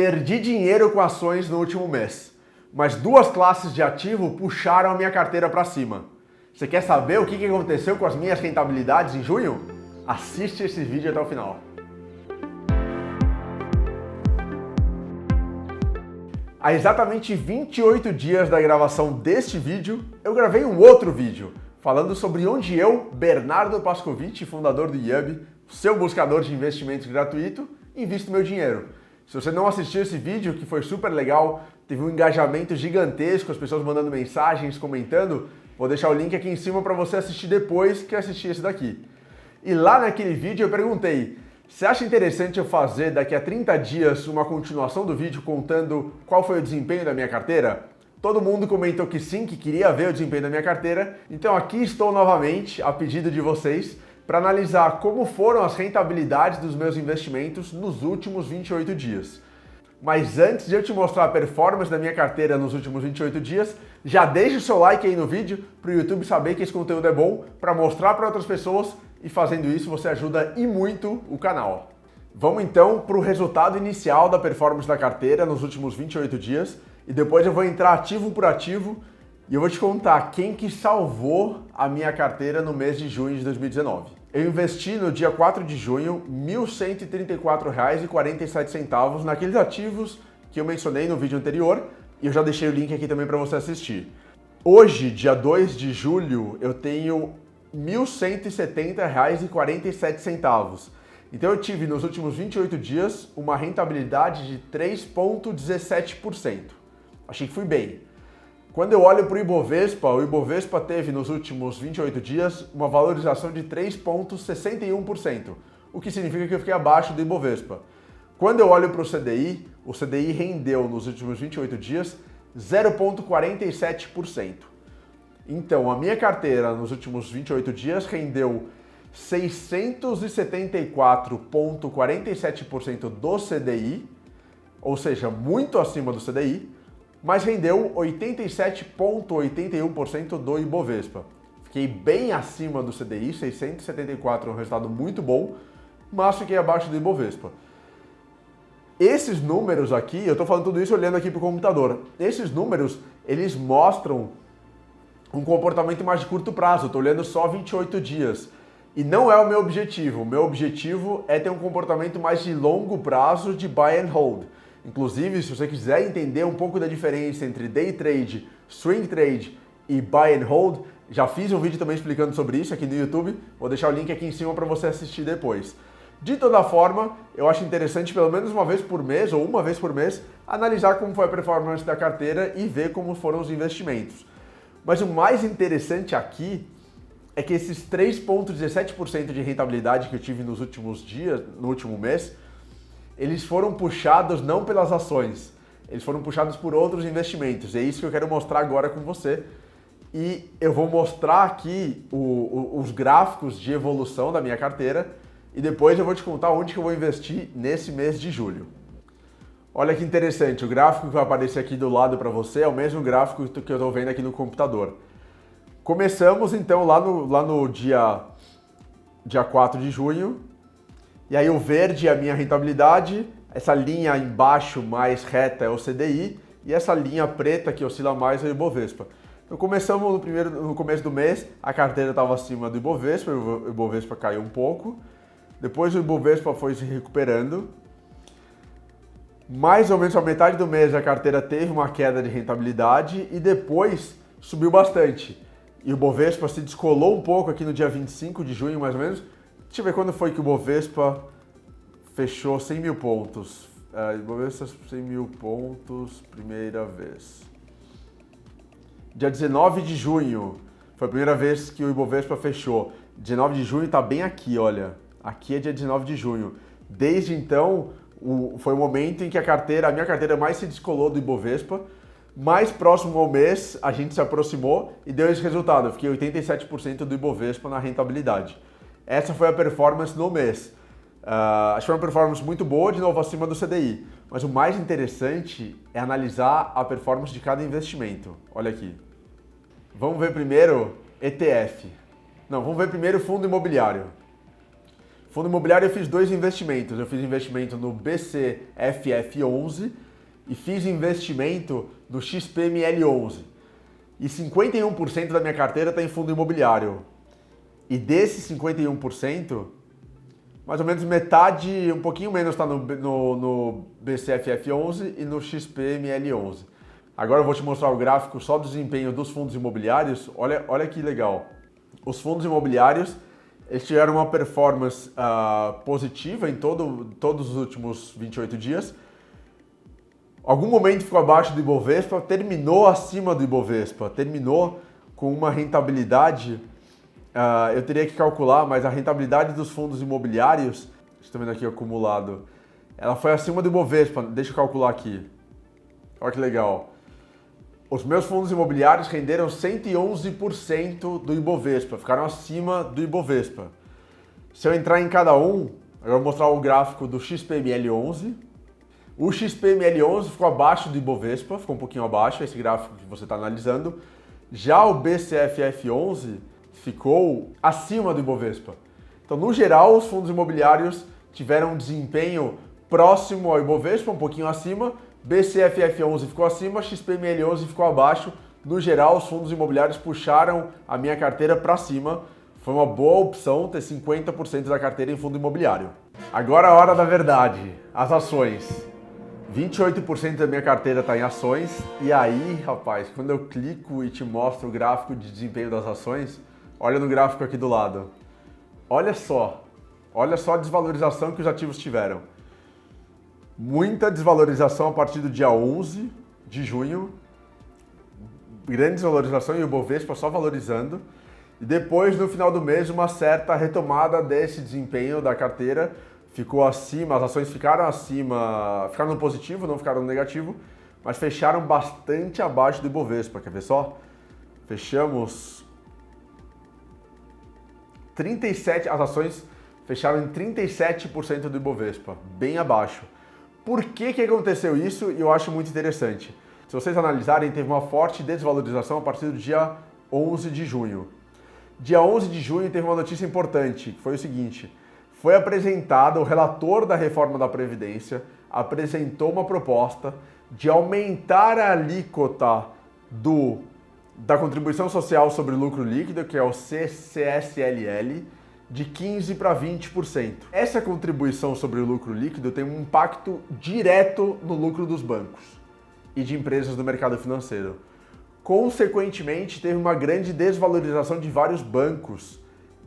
Perdi dinheiro com ações no último mês, mas duas classes de ativo puxaram a minha carteira para cima. Você quer saber o que aconteceu com as minhas rentabilidades em junho? Assiste esse vídeo até o final. Há exatamente 28 dias da gravação deste vídeo, eu gravei um outro vídeo falando sobre onde eu, Bernardo Pascovitch, fundador do Yubi, seu buscador de investimentos gratuito, invisto meu dinheiro. Se você não assistiu esse vídeo, que foi super legal, teve um engajamento gigantesco, as pessoas mandando mensagens, comentando, vou deixar o link aqui em cima para você assistir depois que assistir esse daqui. E lá naquele vídeo eu perguntei, você acha interessante eu fazer daqui a 30 dias uma continuação do vídeo contando qual foi o desempenho da minha carteira? Todo mundo comentou que sim, que queria ver o desempenho da minha carteira, então aqui estou novamente, a pedido de vocês, para analisar como foram as rentabilidades dos meus investimentos nos últimos 28 dias. Mas antes de eu te mostrar a performance da minha carteira nos últimos 28 dias, já deixa o seu like aí no vídeo para o YouTube saber que esse conteúdo é bom, para mostrar para outras pessoas e fazendo isso você ajuda e muito o canal. Vamos então para o resultado inicial da performance da carteira nos últimos 28 dias e depois eu vou entrar ativo por ativo e eu vou te contar quem que salvou a minha carteira no mês de junho de 2019. Eu investi no dia 4 de junho R$ 1.134,47 naqueles ativos que eu mencionei no vídeo anterior e eu já deixei o link aqui também para você assistir. Hoje, dia 2 de julho, eu tenho R$ 1.170,47. Então eu tive nos últimos 28 dias uma rentabilidade de 3,17%. Achei que fui bem. Quando eu olho para o Ibovespa teve nos últimos 28 dias uma valorização de 3,61%, o que significa que eu fiquei abaixo do Ibovespa. Quando eu olho para o CDI rendeu nos últimos 28 dias 0,47%. Então, a minha carteira nos últimos 28 dias rendeu 674,47% do CDI, ou seja, muito acima do CDI, mas rendeu 87,81% do Ibovespa. Fiquei bem acima do CDI, 674 é um resultado muito bom, mas fiquei abaixo do Ibovespa. Esses números aqui, eu estou falando tudo isso olhando aqui para o computador, esses números, eles mostram um comportamento mais de curto prazo, estou olhando só 28 dias. E não é o meu objetivo é ter um comportamento mais de longo prazo de buy and hold. Inclusive, se você quiser entender um pouco da diferença entre day trade, swing trade e buy and hold, já fiz um vídeo também explicando sobre isso aqui no YouTube, vou deixar o link aqui em cima para você assistir depois. De toda forma, eu acho interessante pelo menos uma vez por mês ou uma vez por mês analisar como foi a performance da carteira e ver como foram os investimentos. Mas o mais interessante aqui é que esses 3,17% de rentabilidade que eu tive nos últimos dias, no último mês, eles foram puxados não pelas ações, eles foram puxados por outros investimentos. É isso que eu quero mostrar agora com você. E eu vou mostrar aqui os gráficos de evolução da minha carteira e depois eu vou te contar onde que eu vou investir nesse mês de julho. Olha que interessante, o gráfico que vai aparecer aqui do lado para você é o mesmo gráfico que eu estou vendo aqui no computador. Começamos então lá no dia 4 de junho. E aí o verde é a minha rentabilidade, essa linha embaixo mais reta é o CDI e essa linha preta que oscila mais é o Ibovespa. Então começamos no começo do mês, a carteira estava acima do Ibovespa, o Ibovespa caiu um pouco. Depois o Ibovespa foi se recuperando. Mais ou menos a metade do mês a carteira teve uma queda de rentabilidade e depois subiu bastante. E o Ibovespa se descolou um pouco aqui no dia 25 de junho mais ou menos. Deixa eu ver quando foi que o Bovespa fechou 100 mil pontos. Bovespa 100 mil pontos, primeira vez. Dia 19 de junho, foi a primeira vez que o Ibovespa fechou. 19 de junho está bem aqui, olha. Aqui é dia 19 de junho. Desde então, foi o momento em que a minha carteira mais se descolou do Ibovespa. Mais próximo ao mês, a gente se aproximou e deu esse resultado. Eu fiquei 87% do Ibovespa na rentabilidade. Essa foi a performance no mês. Acho que foi uma performance muito boa, de novo acima do CDI. Mas o mais interessante é analisar a performance de cada investimento. Olha aqui. Vamos ver primeiro ETF. Não, vamos ver primeiro fundo imobiliário. Fundo imobiliário eu fiz 2 investimentos. Eu fiz investimento no BCFF11 e fiz investimento no XPML11. E 51% da minha carteira está em fundo imobiliário. E desses 51%, mais ou menos metade, um pouquinho menos está no BCFF11 e no XPML11. Agora eu vou te mostrar o gráfico só do desempenho dos fundos imobiliários. Olha que legal. Os fundos imobiliários eles tiveram uma performance positiva em todos os últimos 28 dias. Algum momento ficou abaixo do Ibovespa, terminou acima do Ibovespa, terminou com uma rentabilidade, eu teria que calcular, mas a rentabilidade dos fundos imobiliários, vocês estão vendo aqui acumulado, ela foi acima do Ibovespa, deixa eu calcular aqui. Olha que legal. Os meus fundos imobiliários renderam 111% do Ibovespa, ficaram acima do Ibovespa. Se eu entrar em cada um, eu vou mostrar o gráfico do XPML11. O XPML11 ficou abaixo do Ibovespa, ficou um pouquinho abaixo, esse gráfico que você está analisando. Já o BCFF11 ficou acima do Ibovespa. Então, no geral, os fundos imobiliários tiveram um desempenho próximo ao Ibovespa, um pouquinho acima. BCFF11 ficou acima, XPML11 ficou abaixo. No geral, os fundos imobiliários puxaram a minha carteira para cima. Foi uma boa opção ter 50% da carteira em fundo imobiliário. Agora a hora da verdade, as ações. 28% da minha carteira está em ações. E aí, rapaz, quando eu clico e te mostro o gráfico de desempenho das ações, olha no gráfico aqui do lado. Olha só a desvalorização que os ativos tiveram. Muita desvalorização a partir do dia 11 de junho, grande desvalorização e o Bovespa só valorizando. E depois, no final do mês, uma certa retomada desse desempenho da carteira. Ficou acima, as ações ficaram acima, ficaram no positivo, não ficaram no negativo, mas fecharam bastante abaixo do Ibovespa. Quer ver só? Fechamos 37, as ações fecharam em 37% do Ibovespa, bem abaixo. Por que aconteceu isso? E eu acho muito interessante. Se vocês analisarem, teve uma forte desvalorização a partir do dia 11 de junho. Dia 11 de junho teve uma notícia importante, que foi o seguinte: foi apresentado, o relator da reforma da Previdência apresentou uma proposta de aumentar a alíquota da contribuição social sobre o lucro líquido, que é o CCSLL, de 15% para 20%. Essa contribuição sobre o lucro líquido tem um impacto direto no lucro dos bancos e de empresas do mercado financeiro. Consequentemente, teve uma grande desvalorização de vários bancos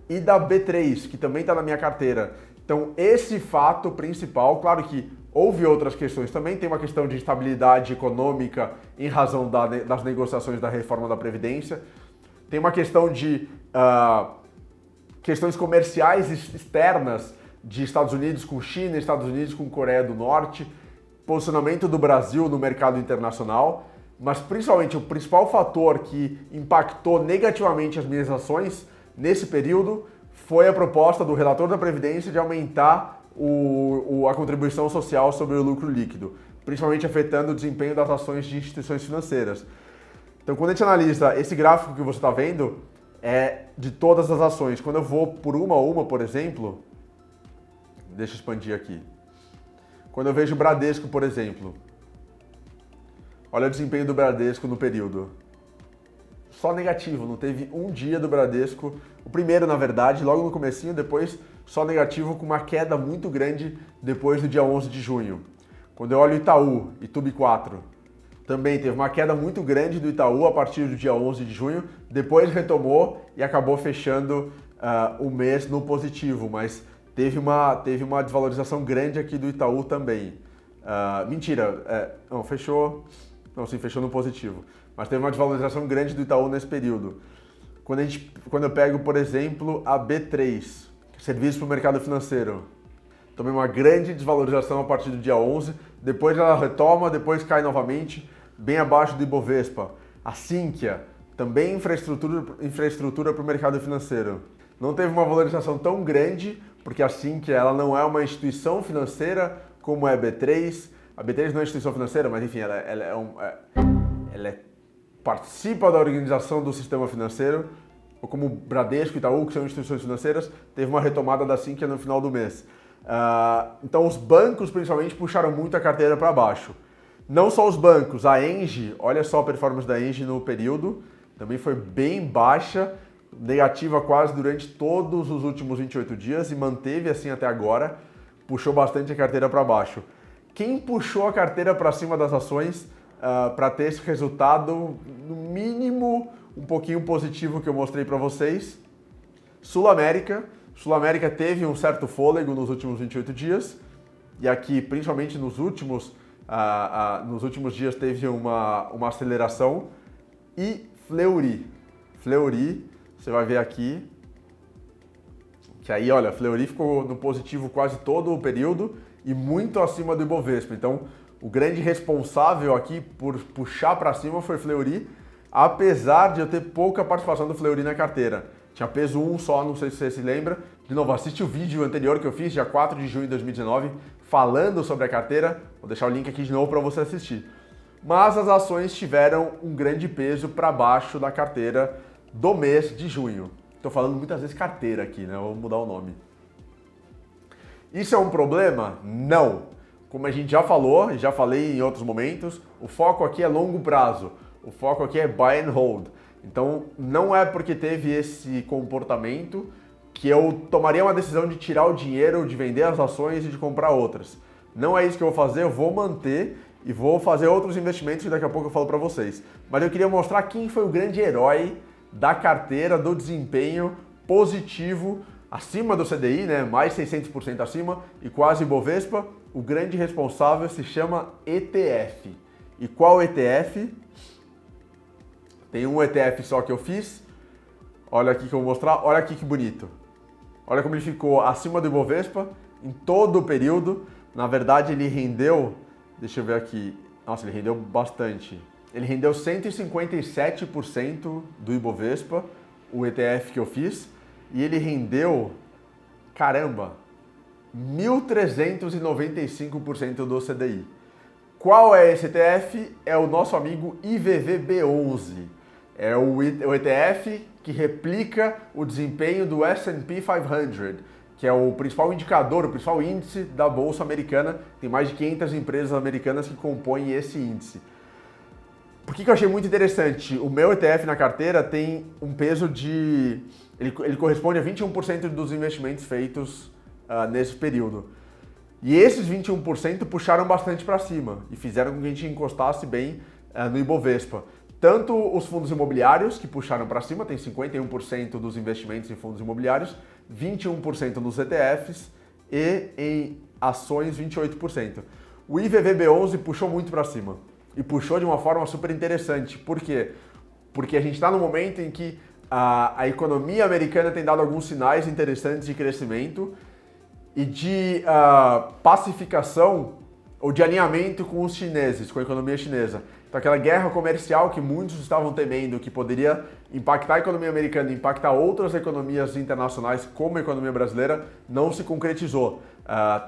e da B3, que também está na minha carteira. Então, esse fato principal, claro que houve outras questões também, tem uma questão de instabilidade econômica em razão das negociações da reforma da Previdência, tem uma questão de questões comerciais externas de Estados Unidos com China, Estados Unidos com Coreia do Norte, posicionamento do Brasil no mercado internacional, mas principalmente o principal fator que impactou negativamente as minhas ações nesse período foi a proposta do relator da Previdência de aumentar a contribuição social sobre o lucro líquido, principalmente afetando o desempenho das ações de instituições financeiras. Então, quando a gente analisa esse gráfico que você está vendo, é de todas as ações. Quando eu vou por uma a uma, por exemplo, deixa eu expandir aqui. Quando eu vejo o Bradesco, por exemplo, olha o desempenho do Bradesco no período. Só negativo, não teve um dia do Bradesco, o primeiro na verdade, logo no comecinho, depois só negativo com uma queda muito grande depois do dia 11 de junho. Quando eu olho o Itaú, Itub4, também teve uma queda muito grande do Itaú a partir do dia 11 de junho, depois retomou e acabou fechando o mês no positivo, mas teve uma desvalorização grande aqui do Itaú também. Fechou no positivo, mas teve uma desvalorização grande do Itaú nesse período. Quando eu pego, por exemplo, a B3, Serviço para o Mercado Financeiro, também uma grande desvalorização a partir do dia 11, depois ela retoma, depois cai novamente, bem abaixo do Ibovespa. A Sinqia, também infraestrutura para o mercado financeiro. Não teve uma valorização tão grande, porque a Sinqia ela não é uma instituição financeira como é a B3. A B3 não é instituição financeira, mas enfim, ela participa da organização do sistema financeiro, ou como Bradesco e Itaú, que são instituições financeiras, teve uma retomada da Sinqia no final do mês. Então os bancos principalmente puxaram muito a carteira para baixo. Não só os bancos, a Engie, olha só a performance da Engie no período, também foi bem baixa, negativa quase durante todos os últimos 28 dias e manteve assim até agora, puxou bastante a carteira para baixo. Quem puxou a carteira para cima das ações para ter esse resultado, no mínimo, um pouquinho positivo que eu mostrei para vocês? Sul América. Sul América teve um certo fôlego nos últimos 28 dias, e aqui, principalmente nos últimos dias, teve uma aceleração. E Fleury. Fleury, você vai ver aqui, que aí, olha, Fleury ficou no positivo quase todo o período e muito acima do Ibovespa. Então, o grande responsável aqui por puxar para cima foi Fleury, apesar de eu ter pouca participação do Fleury na carteira. Tinha peso 1 só, não sei se você se lembra. De novo, assiste o vídeo anterior que eu fiz, dia 4 de junho de 2019, falando sobre a carteira. Vou deixar o link aqui de novo para você assistir. Mas as ações tiveram um grande peso para baixo da carteira do mês de junho. Estou falando muitas vezes carteira aqui, né? Vou mudar o nome. Isso é um problema? Não. Como a gente já falou, e já falei em outros momentos, o foco aqui é longo prazo. O foco aqui é buy and hold. Então, não é porque teve esse comportamento que eu tomaria uma decisão de tirar o dinheiro, de vender as ações e de comprar outras. Não é isso que eu vou fazer, eu vou manter e vou fazer outros investimentos que daqui a pouco eu falo para vocês. Mas eu queria mostrar quem foi o grande herói da carteira, do desempenho positivo, acima do CDI, né? Mais 600% acima e quase Ibovespa. O grande responsável se chama ETF. E qual ETF? Tem um ETF só que eu fiz. Olha aqui que eu vou mostrar. Olha aqui que bonito. Olha como ele ficou acima do Ibovespa em todo o período. Na verdade, ele rendeu... Deixa eu ver aqui. Nossa, ele rendeu bastante. Ele rendeu 157% do Ibovespa, o ETF que eu fiz. E ele rendeu... Caramba! 1.395% do CDI. Qual é esse ETF? É o nosso amigo IVVB11. É o ETF que replica o desempenho do S&P 500, que é o principal indicador, o principal índice da Bolsa Americana. Tem mais de 500 empresas americanas que compõem esse índice. Por que eu achei muito interessante? O meu ETF na carteira tem um peso de... Ele corresponde a 21% dos investimentos feitos nesse período. E esses 21% puxaram bastante para cima e fizeram com que a gente encostasse bem no Ibovespa. Tanto os fundos imobiliários, que puxaram para cima, tem 51% dos investimentos em fundos imobiliários, 21% nos ETFs e em ações 28%. O IVVB11 puxou muito para cima e puxou de uma forma super interessante. Por quê? Porque a gente está no momento em que a economia americana tem dado alguns sinais interessantes de crescimento e de pacificação ou de alinhamento com os chineses, com a economia chinesa. Então aquela guerra comercial que muitos estavam temendo, que poderia impactar a economia americana e impactar outras economias internacionais, como a economia brasileira, não se concretizou.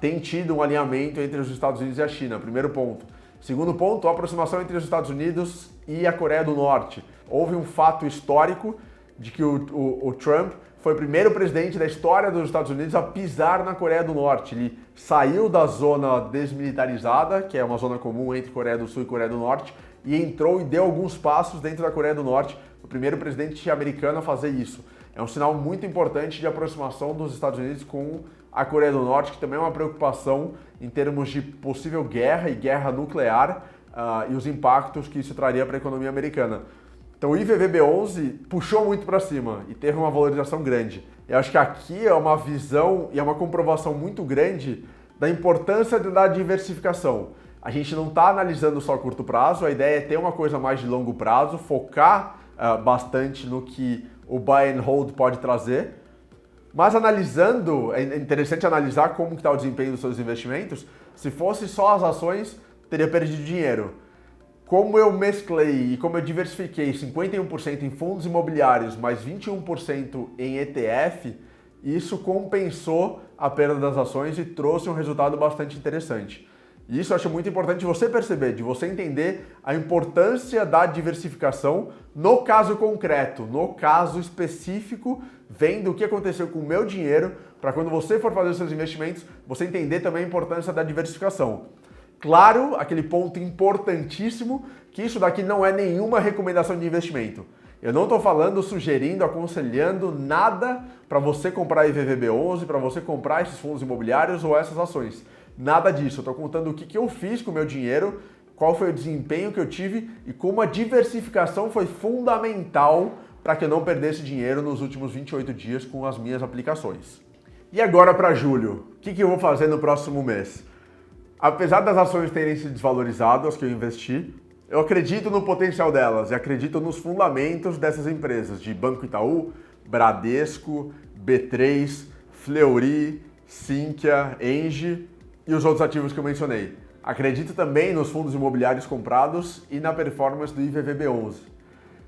Tem tido um alinhamento entre os Estados Unidos e a China, primeiro ponto. Segundo ponto, a aproximação entre os Estados Unidos e a Coreia do Norte. Houve um fato histórico de que o Trump foi o primeiro presidente da história dos Estados Unidos a pisar na Coreia do Norte. Ele saiu da zona desmilitarizada, que é uma zona comum entre Coreia do Sul e Coreia do Norte, e entrou e deu alguns passos dentro da Coreia do Norte. O primeiro presidente americano a fazer isso. É um sinal muito importante de aproximação dos Estados Unidos com a Coreia do Norte, que também é uma preocupação em termos de possível guerra e guerra nuclear e os impactos que isso traria para a economia americana. Então o IVVB11 puxou muito para cima e teve uma valorização grande. Eu acho que aqui é uma visão e é uma comprovação muito grande da importância da diversificação. A gente não está analisando só a curto prazo, a ideia é ter uma coisa mais de longo prazo, focar bastante no que o buy and hold pode trazer. Mas analisando, é interessante analisar como está o desempenho dos seus investimentos. Se fosse só as ações, teria perdido dinheiro. Como eu mesclei e como eu diversifiquei 51% em fundos imobiliários mais 21% em ETF, isso compensou a perda das ações e trouxe um resultado bastante interessante. E isso eu acho muito importante você perceber, de você entender a importância da diversificação no caso concreto, no caso específico, vendo o que aconteceu com o meu dinheiro, para quando você for fazer os seus investimentos, você entender também a importância da diversificação. Claro, aquele ponto importantíssimo, que isso daqui não é nenhuma recomendação de investimento. Eu não estou falando, sugerindo, aconselhando nada para você comprar IVVB11, para você comprar esses fundos imobiliários ou essas ações. Nada disso. Eu estou contando o que eu fiz com o meu dinheiro, qual foi o desempenho que eu tive e como a diversificação foi fundamental para que eu não perdesse dinheiro nos últimos 28 dias com as minhas aplicações. E agora para julho, o que eu vou fazer no próximo mês? Apesar das ações terem se desvalorizado, as que eu investi, eu acredito no potencial delas e acredito nos fundamentos dessas empresas, de Banco Itaú, Bradesco, B3, Fleury, Sinqia, Engie e os outros ativos que eu mencionei. Acredito também nos fundos imobiliários comprados e na performance do IVVB11.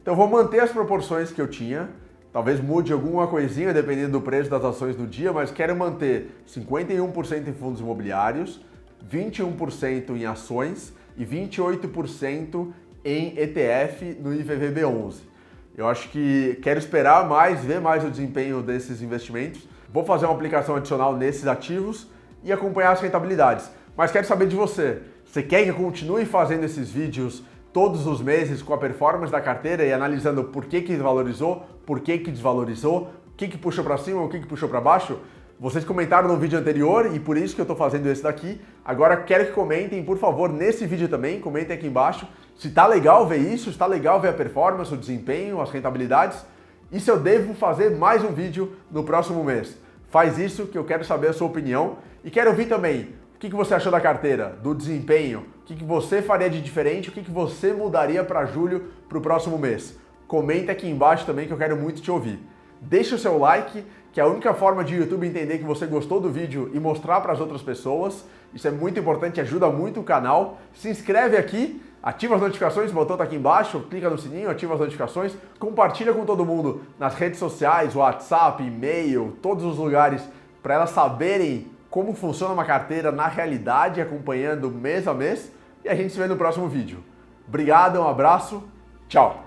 Então vou manter as proporções que eu tinha, talvez mude alguma coisinha dependendo do preço das ações do dia, mas quero manter 51% em fundos imobiliários, 21% em ações e 28% em ETF no IVVB11. Eu acho que quero esperar mais, ver mais o desempenho desses investimentos. Vou fazer uma aplicação adicional nesses ativos e acompanhar as rentabilidades. Mas quero saber de você. Você quer que eu continue fazendo esses vídeos todos os meses com a performance da carteira e analisando por que valorizou, por que desvalorizou, o que puxou para cima, o que puxou para baixo? Vocês comentaram no vídeo anterior e por isso que eu estou fazendo esse daqui. Agora quero que comentem, por favor, nesse vídeo também, comentem aqui embaixo se tá legal ver isso, se tá legal ver a performance, o desempenho, as rentabilidades e se eu devo fazer mais um vídeo no próximo mês. Faz isso que eu quero saber a sua opinião e quero ouvir também o que você achou da carteira, do desempenho, o que você faria de diferente, o que você mudaria para julho, para o próximo mês. Comenta aqui embaixo também que eu quero muito te ouvir. Deixa o seu like, que é a única forma de o YouTube entender que você gostou do vídeo e mostrar para as outras pessoas. Isso é muito importante, ajuda muito o canal. Se inscreve aqui, ativa as notificações, o botão está aqui embaixo, clica no sininho, ativa as notificações, compartilha com todo mundo nas redes sociais, WhatsApp, e-mail, todos os lugares, para elas saberem como funciona uma carteira na realidade, acompanhando mês a mês. E a gente se vê no próximo vídeo. Obrigado, um abraço, tchau!